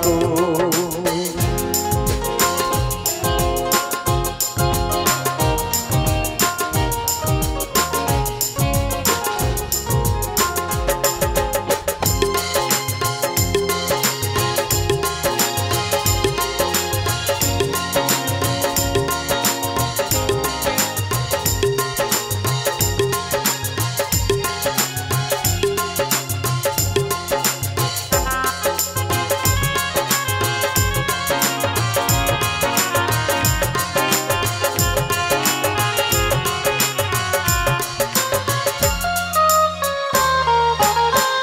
থাকো।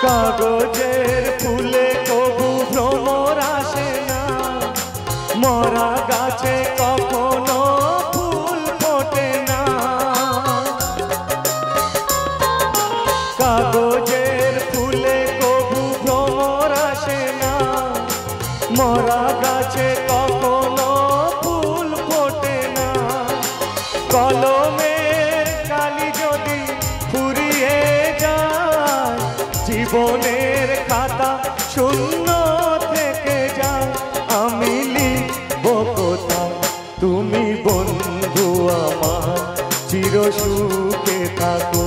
কাগজের ফুলে কবু ভ্রমর আসে না, মরা গাছে কখনো ফুল ফোটে না। কাগজের ফুলে কবু ভ্রমর আসে না, মরা গাছে কখনো ফুল ফোটে না। কলমের কালি যদি ফুরিয়ে যায়, জীবনের খাতা শূন্য থেকে যায়। আমি লিখব কোথায় তুমি বন্ধু আমার, চির সুখে থাকো।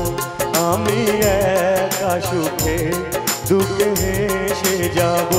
আমি একা সুখে দুঃখে হেসে যাব।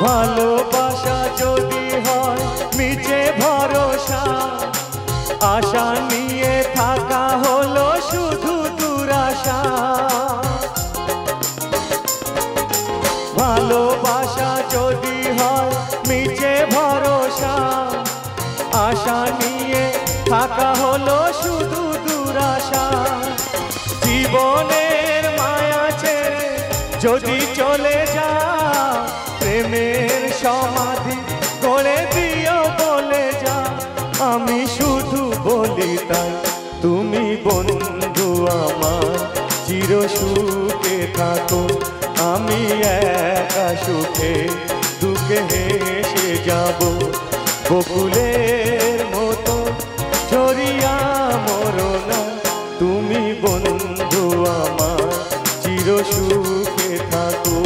ভালোবাসা যদি হয় মিছে ভরসা, আশা নিয়ে থাকা হলো শুধু দুরাশা। ভালোবাসা যদি হয় মিছে ভরসা, আশা নিয়ে থাকা হলো শুধু দুরাশা। জীবনের মায়া ছেড়ে যদি চলে যা, প্রেমের সমাধি গড়ে দিও বলে যা। আমি শুধু বলি তাই তুমি বন্ধু আমার, চির সুখে থাকো। আমি একা সুখে দুঃখে হেসে যাব। বকুলের মতো ঝরিয়া মরো না, তুমি বন্ধু আমার, চির সুখে থাকো।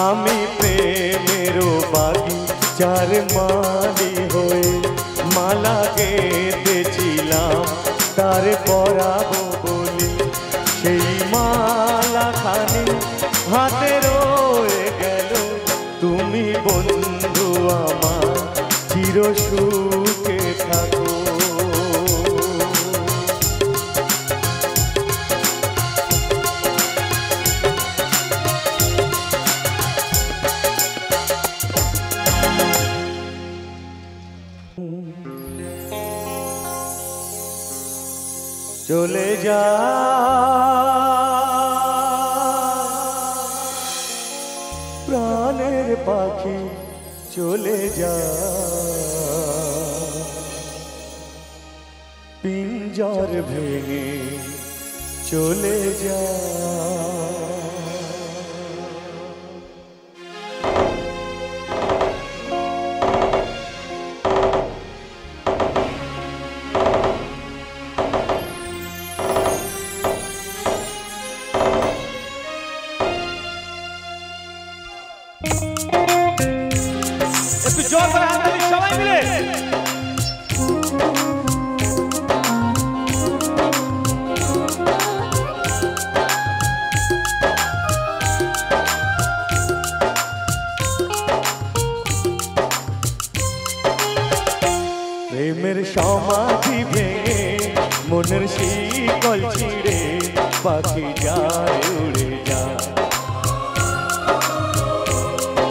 আমি প্রেমের বাগিচার মালি হয়ে মালা গেঁথেছিলাম তার পরাবো বলি। সেই মালা খানি হাতে রয়ে গেল, তুমি বন্ধু আমার, চির সুখে থাকো। চলে যা প্রাণের পাখি, চলে যা পিঞ্জর ভেঙে, চলে যা। একটু জোর করে হাততালি সবাই মিলে। প্রেমের সমাধি ভেঙে মনের শিকল ছিঁড়ে পাখি যায় উড়ে যায়।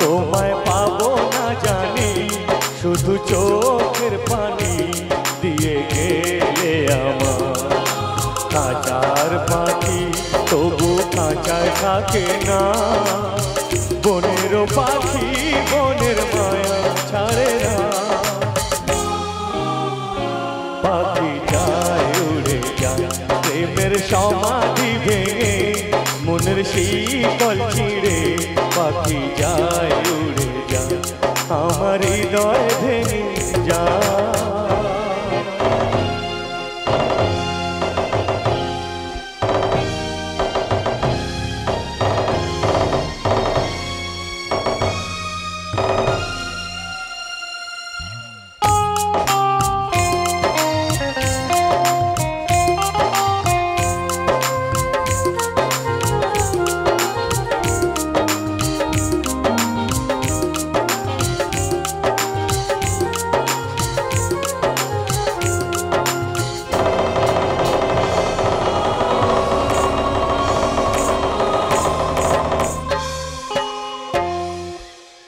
তোমায় পাবো না জানি, শুধু চোখের পানি দিয়ে গেলে আমার। থাকে না বনেরও পাখি বনের মায়া ছাড়ে না পাখি যায় উড়ে যায় প্রেমের সমাধি ভেঙে মনের শীতল ছিঁড়ে পাখি যায় উড়ে যায় আমার হৃদয় ভেঙে যায়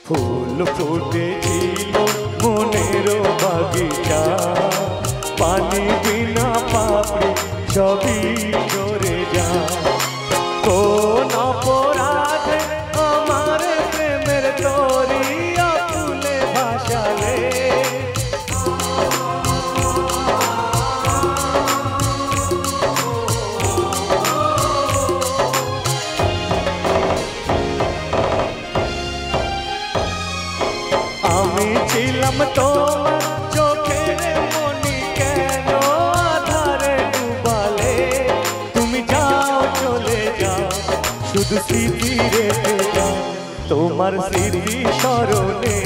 ফুল ফুটেছিল মনের বাগিচা পানি বিনা পাপড়ি সবই ঝরে যা কোন অপরাধে আমার প্রেমের দরিয়া ফুলে ভাসালে আমি ছিলাম তোমার চোখের মনি কেন আধারে ডুবালে তুমি যাও চলে যাও শুধু স্মৃতি রেখে যাও তোমার স্মৃতি স্মরণে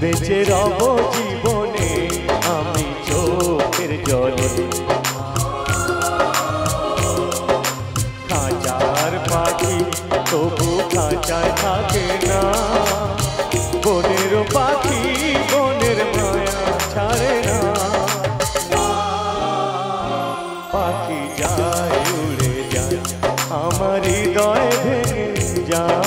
বেঁচে রব জীবনে আমি চোখের জলে খাঁচার পাখি তবু খাঁচায় থাকে না বনের পাখি বনের মায়া ছাড়ে না পাখি যায় উড়ে যায় আমার হৃদয় ভেঙে যায়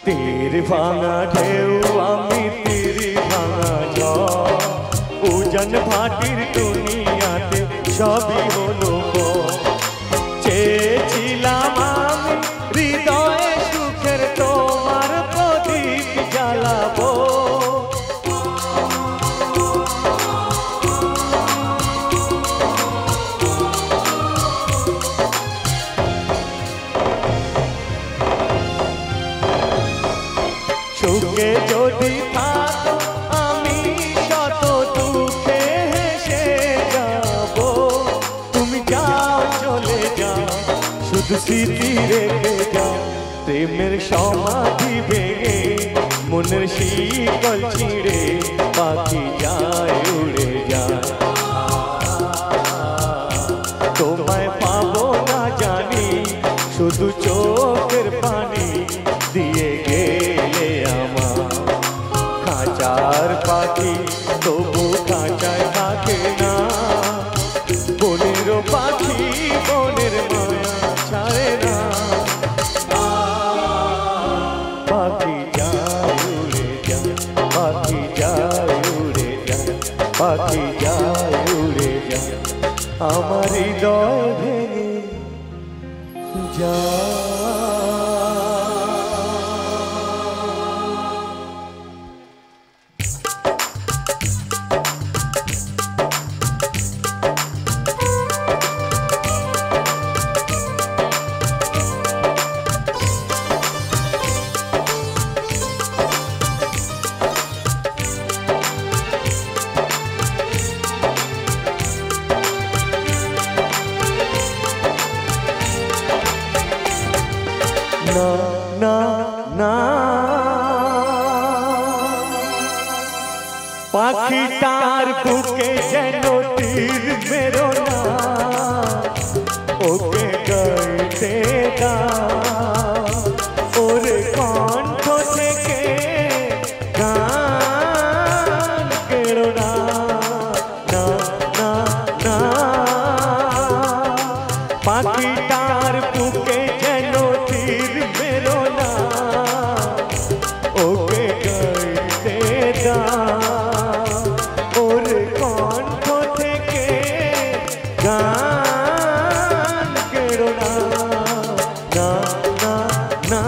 তীর ভাঙা ঢেউ আমি তীর ভাঙা ঝড় উজান ভাটির দুনিয়াতে সবই হলো চেয়েছিলাম আমি হৃদয়ে সুখের তোমার প্রদীপ জ্বালাবো সুখে যদি থাকো আমি শত দুঃখে হেসে যাব তুমি যাও চলে যাও শুধু স্মৃতি রেখে যাও প্রেমের সমাধি ভেঙে মনের শীতল ছিঁড়ে পাখি যায় উড়ে যায় তোমায় পাবো না জানি শুধু চোখের পানি দিয়ে গেলে আমার খাঁচার পাখি তবু খাঁচায় থাকে না বনের পাখি বনের মায়া ছাড়ে না পাখি যায় উড়ে যায় পাখি যায় উড়ে যায় পাখি যায় উড়ে যায় আমার হৃদয় ভেঙে যায় তীর মেরো না ওকে গাইতে দাও ওর কণ্ঠ থেকে গান কেড়ো না না না না পাখিটার বুকে যেন তীর মেরো না ওকে গাইতে দাও ওর কণ্ঠ থেকে গান কেড়ো না না না না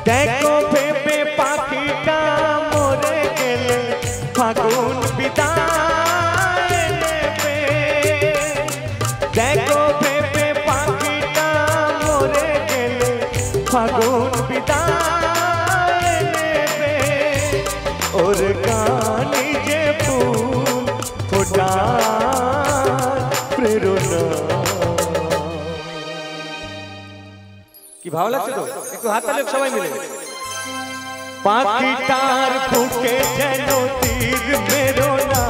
দেখো ভেবে পাখিটা মরে গেলে ফাগুন বিদায় নেবে দেখো ভেবে পাখিটা মরে গেলে ফাগুন বিদায় নেবে ওর গানে যে ফুল ফোটার প্রেরণা কি ভালো লাগছে তো একটু হাত তালি সবাই মিলে পাখিটার বুকে যেন তীর মেরো না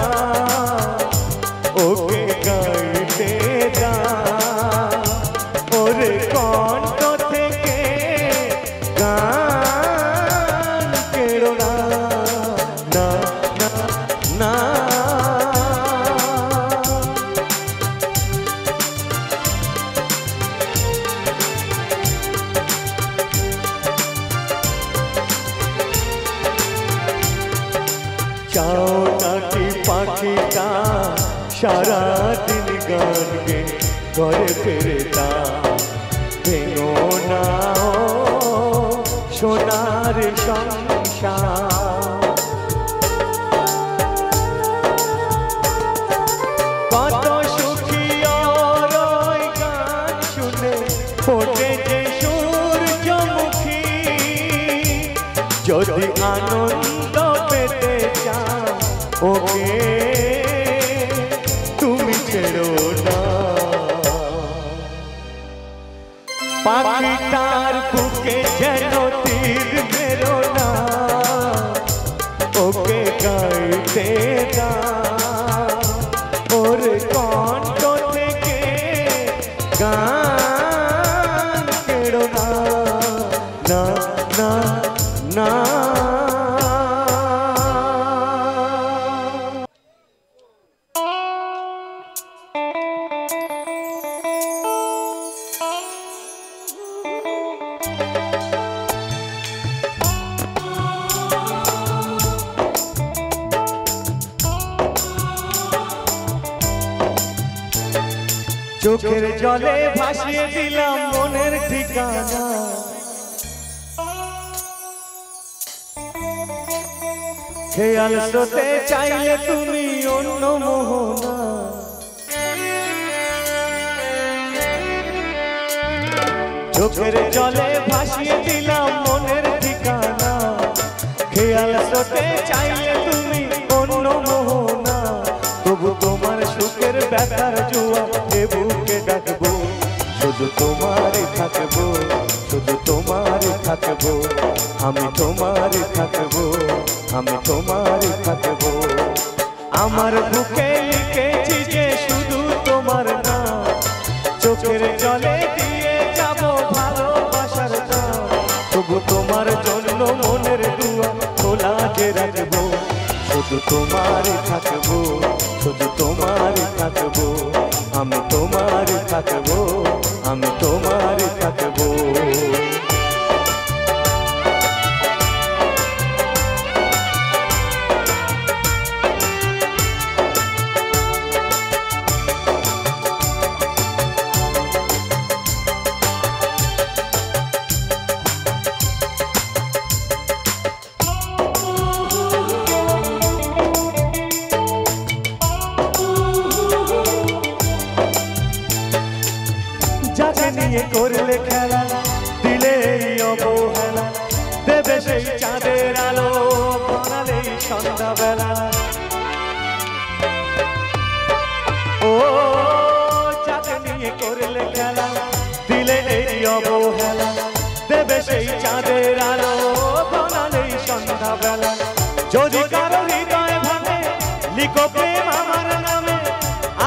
ওকে গাইতে দাও ওর কণ্ঠ থেকে গান কেড়ো না না না না চাও নাকি পাখিটা সারাদিন গান গে ঘরে ফেরতা ভেঙো না সোনার সংসার কত সুখী ওর ওই গান শুনে ফোটে যে সূর্যমুখী যদি আনন্দ পেতে চাও ওকে তুমি ছেড়ো না পাখিটার বুকে যেন তীর মেরো না ওকে গাইতে দাও ওর কণ্ঠ থেকে গান কেড়ো না না না না চোখের জলে ভাসিয়ে দিলাম মনের ঠিকানা খেয়াল স্রোতে চাইলে তুমি অন্য মোহনা চোখের জলে ভাসিয়ে দিলাম মনের ঠিকানা খেয়াল স্রোতে চাইলে তুমি অন্য মোহনা তবু তোমার সুখের ব্যথার জুয়া বুকে ডাকবো শুধু তোমারই থাকবো শুধু তোমারই থাকবো আমি তোমারই থাকবো আমি তোমারই থাকবো আমার বুকে লিখেছি যে শুধু তোমার নাম চোখের জলে দিয়ে যাব ভালোবাসার দাম তবু তোমার জন্য মনের দুয়া খোলা যে রাখবো শুধু তোমারই থাকবো শুধু তোমারই থাকবো আমি তোমারই থাকবো আমি তোমারই থাকবো যাকে নিয়ে করলে খেলা দিলে অবহেলা দেবে সেই চাঁদের আলো বানালে সন্ধ্যাবেলা ও যাকে নিয়ে করলে খেলা দিলে এই অবহেলা দেবে সেই চাঁদের আলো বেলা যদি কারো হৃদয় ভাঙে লিখো প্রেম আমার নামে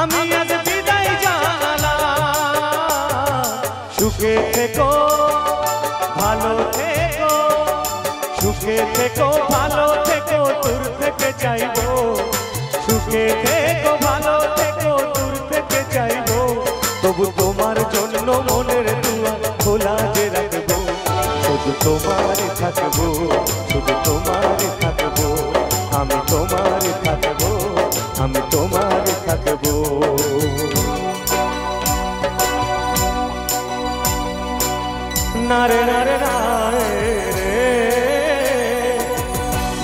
আমি আজ বিদায় জানালাম সুখে থেকো ভালো থেকো সুখে থেকো ভালো থেকো দূর থেকে চাইবো সুখে থেকো ভালো থেকো দূর থেকে চাইবো তবু তোমার জন্য মনের দুয়ার খোলা যে রাখবো শুধু তোমারই থাকবো শুধু তোমারই থাকবো আমি তোমারই থাকবো আমি তোমারই থাকবো নারে নারে নারে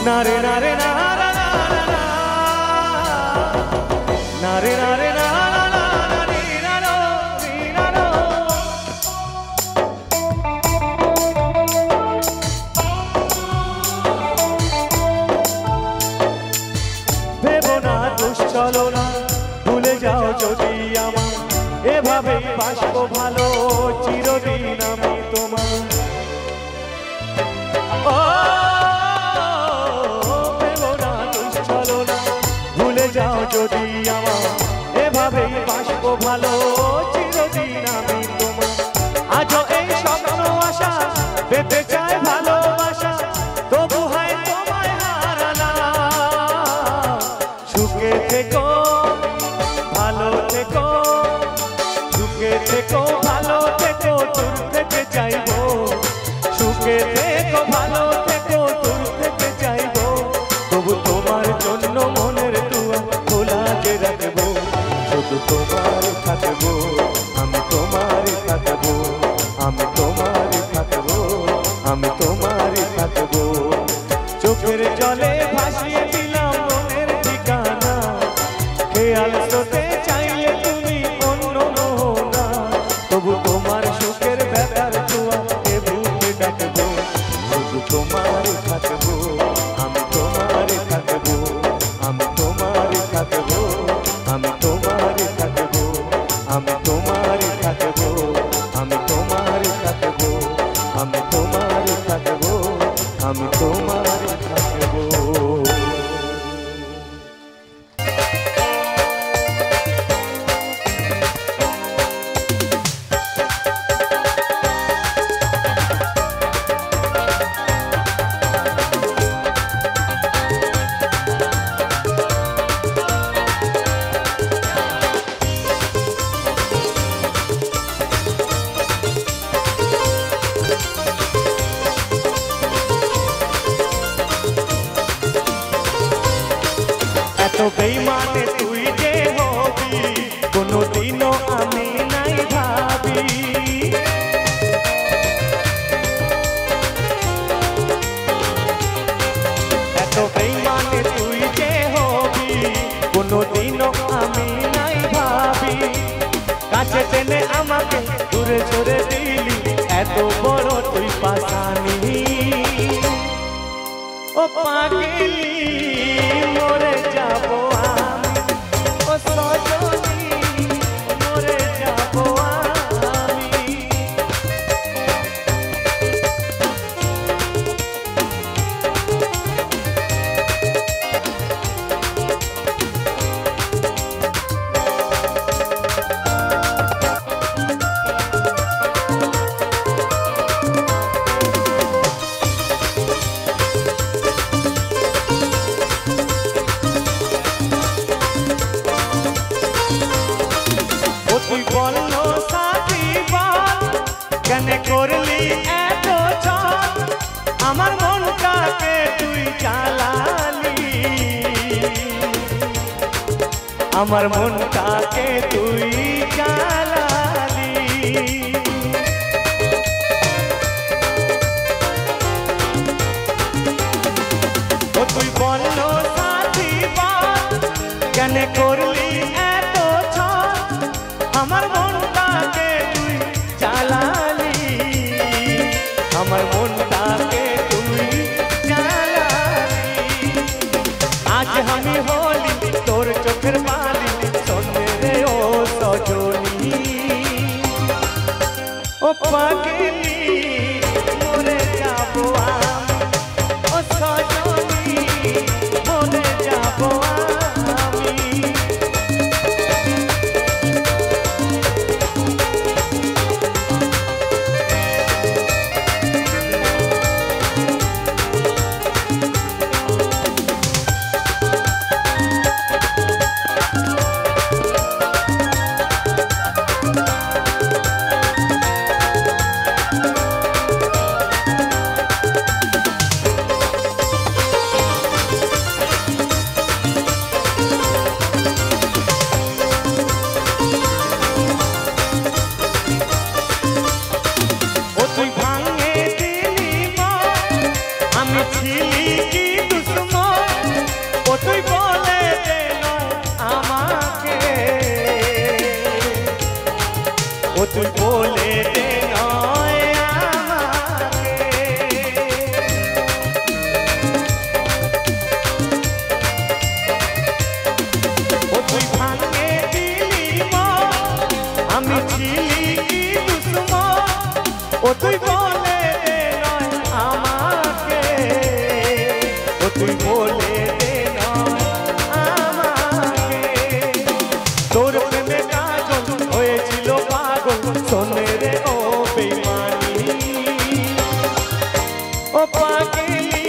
নারে নারে নারে নারে নারে ভেবো না দোষ চলো না ভুলে যাও যদি আমার এভাবেই বাসবো ভালো চিরদিন আমি তোমার ভেবো না দোষ চলো না ভুলে যাও যদি আমার এভাবেই বাসবো ভালো চিরদিন আমি তোমার আজও এই স্বপ্ন আশা পেতে চাই ভালোবাসা তবু হয় তোমায় হারালাম সুখে থেকো ভালো থেকো সুখে থেকো ভালো থেকো দূর থেকে চাইবো সুখে থেকো ভালো থেকো দূর থেকে চাইবো তবু তোমার জন্য মনের দুয়ার খোলা যে রাখবো শুধু তোমার থাকবো আমি তোমারই থাকবো আমি তোমারই থাকবো আমি তোমারই থাকবো চোখের জলে ভাসিয়ে দিলাম মনের ঠিকানা খেয়াল করতে চাইলে তুমি অন্য না তবু তোমার সুখের ব্যথার ছোঁয়াকে বুকে ডাকবো শুধু তোমারই থাকবো আমি তোমারই থাকবো আমি তোমারই থাকবো আমি তোমারই থাকবো আমি তোমারই থাকবো আমি তোমারই থাকবো আমি তোমারই থাকবো আমি তোমারই থাকবো বেইমানে তুই যে হবি কোনোদিনও আমি নাই ভাবি এত বেইমানে তুই যে হবি কোনোদিনও আমি নাই ভাবি কাছে টেনে আমাকে দূরে সরে দিলি এত বড় তুই পাশানি ও পাগলি মরে যাবো আমি ও সজনী মরে যাবো আমি তুই বললো সাথী বল কেন করলি এত চল আমার মনটাকে তুই জ্বালালি আমার মনটাকে তুই জ্বালালি তুই বললো সাথী বল কেন করলি এত চল আমার মনটাকে তুই জ্বালালি আমার মনটাকে তুই জ্বালালি আজ আমি হলি তোর চোখের পানি শোনে রে ও সজনী ও পাগলি মরে যাবো আমি ও সজনী ছিলি কি দুশ্মন ও তুই বলে দে নয় আমাকে ও তুই বলে দে নয় আমাকে ও তুই ভাঙে দিলি মন আমি ছিলি কি দুশ্মন ও তুই বলে দে নয় আমাকে ও তুই বলে দে নয় আমাকে তোর প্রেমে কাজল হয়েছিল পাগল শোনে রে ও বেঈমানি ও পাগলি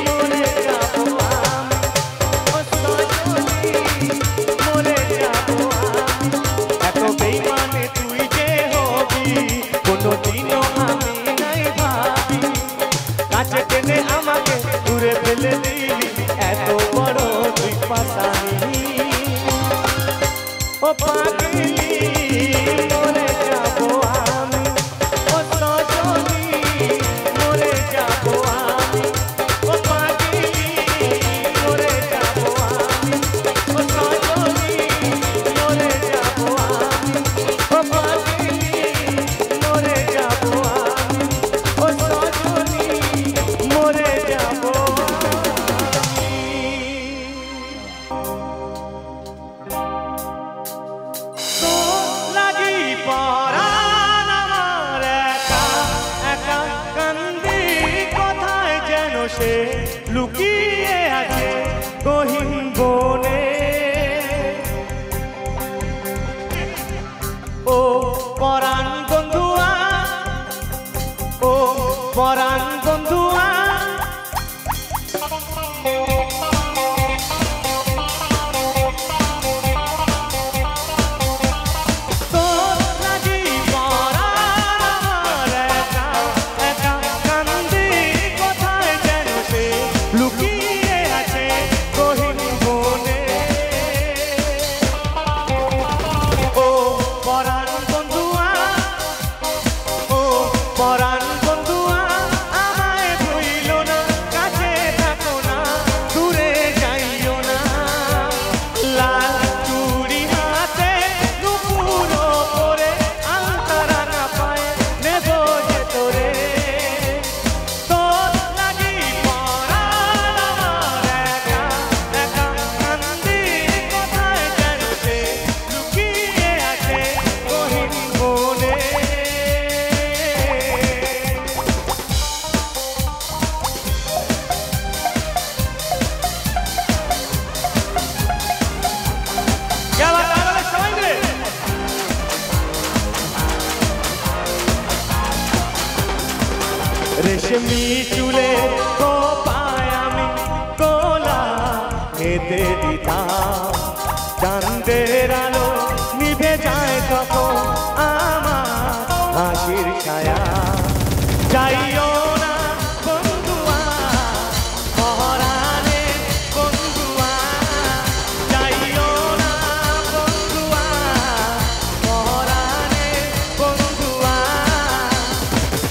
মরে যাবো আমি ও সজনী মরে যাবো আমি এত বেঈমানে তুই যে হবি কোনোদিনও আমি নাই ভাবি কাছে টেনে আমাকে দূরে ফেলে দিলি এত বড় তুই পাশানি ও পাগলি মরে যাবো আমি ও সজনী মরে যাবো আমি ও পাগলি মরে যাবো আমি ও সজনী মরে যাবো আমি ও পাগলি মরে যাবো আমি ও সজনী মরে যাবো তো লাগি পরাণ আমার একা একা কান্দি কোথায় যেন সে লুকিয়ে আছে গহীন বনে ও পরাণ বন্ধুয়া ও পরাণ বন্ধুয়া তোর লাগি পরাণ আমার একা একা কান্দি কোথায় যেন সে লুকিয়ে আছে গহীন বনে ও পরাণ বন্ধুয়া ও পরাণ বন্ধুয়া আমায় ভুইলো না কাছে থাকো না দূরে যাইও না লাল চুড়ি হাতে নুপুর পরে আলতারা না পায় নেব যে তোরে তোর লাগি পরাণ আমার একা একা কান্দি কোথায় যেন সে লুকিয়ে আছে গহীন বনে क्या बात है वाले समझ गए রেশমি চুলে কোপায় আমি কোলা খেতে দিতাম চাঁদের আলো নিভে যায় তখন আমার হাসির ছায়া যাইও না বন্ধুয়া পরাণে বন্ধুয়া যাইও না বন্ধুয়া পরাণে বন্ধুয়া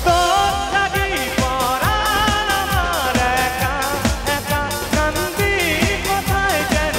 তোর লাগি পরাণ আমার একা একা কান্দি কোথায় যেন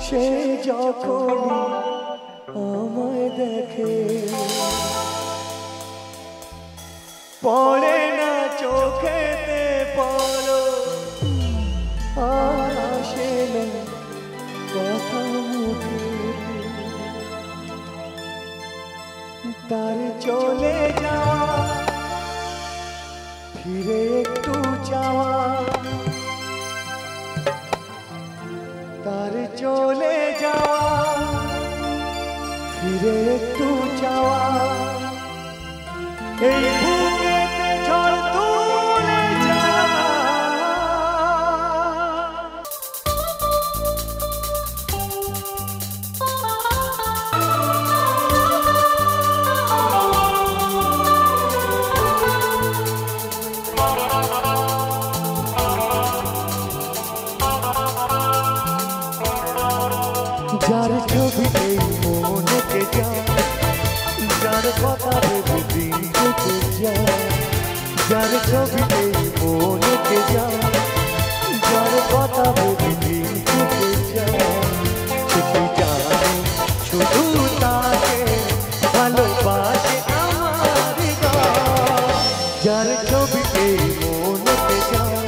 সে যখন আমায় দেখে পড়ে না চোখেতে পড়ো আর আসে না কথা মুখে তার চলে যাওয়া ফিরে একটু যাওয়া তার চলে যাওয়া ফিরে একটু যাওয়া এই বুকেতে ঝড় তুলে যাওয়া যার ছবি এই মনেতে যায় যার কথা ভেবে দিন কেটে যায় যার ছবি এই মনেতে যায় যার কথা ভেবে দিন কেটে যায় শুধু জানে শুধু তাকে ভালোবাসে আমার হৃদয় যার ছবি এই মনেতে যায়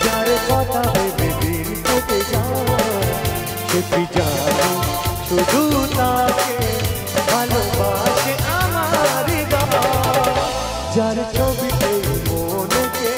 যার কথা ভেবে দিন কেটে যায় শুধু জানে শুধু তাকে ভালোবাসে আমার হৃদয় যার ছবিতে মনকে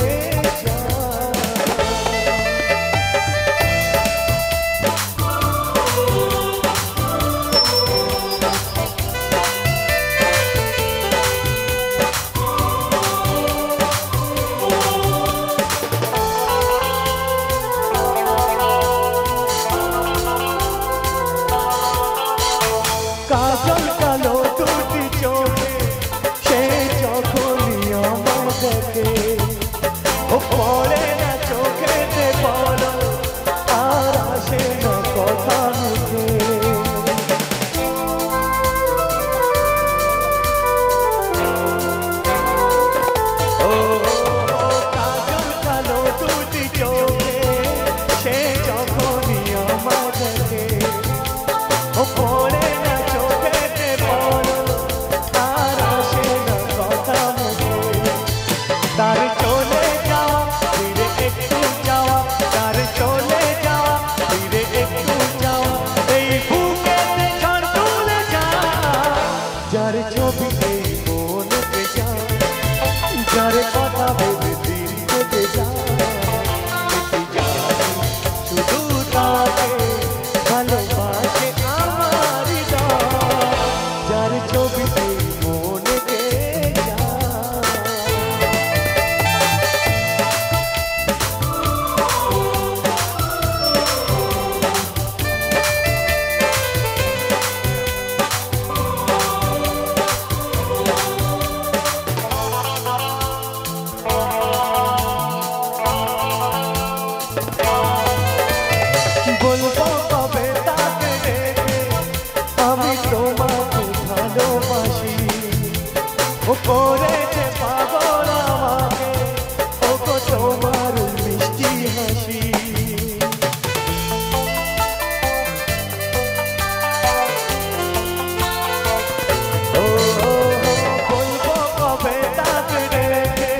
কাজল কালো দুটি চোখে সে যখনই আমার দেখে ও পড়ে না চোখেতে বলো আর আসে না কথা মুখে ও কাজল কালো দুটি চোখে সে যখনই আমার দেখে ও পড়ে না চোখেতে বলো আর আসে না কথা মুখে তার চলে যাওয়া ফিরে একটু যাওয়া তার চলে যাওয়া ফিরে একটু যাওয়া এই বুকেতে ঝড় তুলে যাওয়া যার ছবি এই মনেতে যায় যার কথা ভেবে দিন কেটে যায় শুধু তাকে ভালোবাসে আমার হৃদয় যার ছবি এই মনেতে বলবো কবে তাকে রেখে আমি তোমাকে ভালোবাসি ও করেছে পাগল আমাকে ও গো তোমার মিষ্টি হাসি ও বলবো কবে তাকে রেখে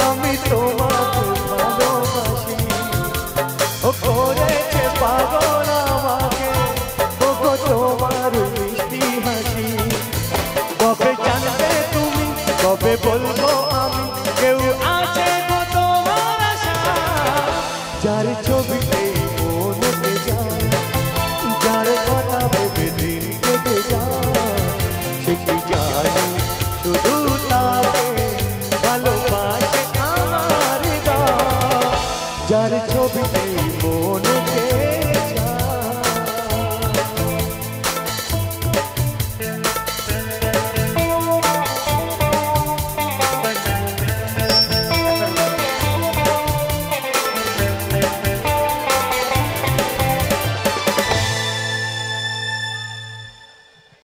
আমি তোমাকে ভালোবাসি ও করেছে পাগল আমাকে ও গো তোমার মিষ্টি হাসি কবে জানবে তুমি কবে বলবো আমি কেউ আছে গো তোমার আশা যার ছবিতে মনেতে যায় যার কথা ভেবে দিন কেটে যায় সে কি জানে শুধু তাকে ভালোবাসে আমার হৃদয় যার ছবিতে